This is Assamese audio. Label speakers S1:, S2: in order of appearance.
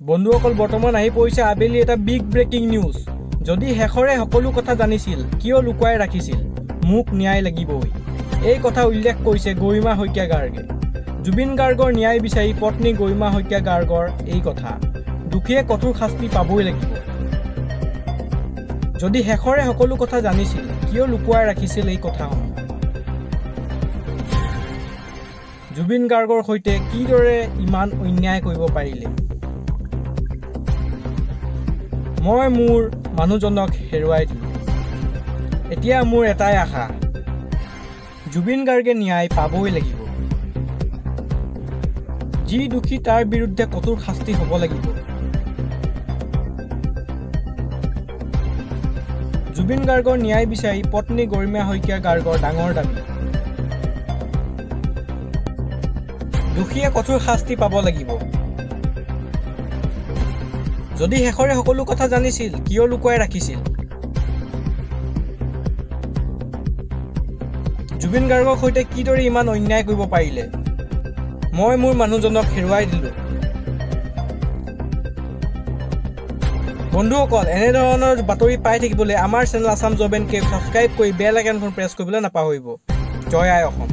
S1: বন্ধুসকল বৰ্তমান আহি পৰিছে আবেলি এটা বিগ ব্ৰেকিং নিউজ। যদি শেষৰে সকলো কথা জানিছিল কিয় লুকুৱাই ৰাখিছিল, মোক ন্যায় লাগিবই। এই কথা উল্লেখ কৰিছে গৰিমা শইকীয়া গাৰ্গে। জুবিন গাৰ্গৰ ন্যায় বিচাৰি পত্নী গৰিমা শইকীয়া গাৰ্গৰ এই কথা, দুখীয়ে কঠোৰ শাস্তি পাবই লাগিব। যদি শেষৰে সকলো কথা জানিছিল কিয় লুকুৱাই ৰাখিছিল এই কথাসমূহ, জুবিন গাৰ্গৰ সৈতে কিদৰে ইমান অন্যায় কৰিব পাৰিলে। মই মোৰ মানুহজনক হেৰুৱাই দিলোঁ। এতিয়া মোৰ এটাই আশা, জুবিন গাৰ্গে ন্যায় পাবই লাগিব। যি দোষী তাৰ বিৰুদ্ধে কঠোৰ শাস্তি হ'ব লাগিব। জুবিন গাৰ্গৰ ন্যায় বিচাৰি পত্নী গৰিমা শইকীয়া গাৰ্গৰ ডাঙৰ দাবী, দোষীয়ে কঠোৰ শাস্তি পাব লাগিব। যদি শেষৰে সকলো কথা জানিছিল কিয় লুকুৱাই ৰাখিছিল। জুবিন গাৰ্গৰ সৈতে কিদৰে ইমান অন্যায় কৰিব পাৰিলে। মই মোৰ মানুহজনক হেৰুৱাই দিলোঁ। বন্ধুসকল, এনেধৰণৰ বাতৰি পাই থাকিবলৈ আমাৰ channel Assam job and cab subscribe কৰি বেল আইকনখন প্ৰেছ কৰিবলৈ নাপাহৰিব। জয় আই অসম।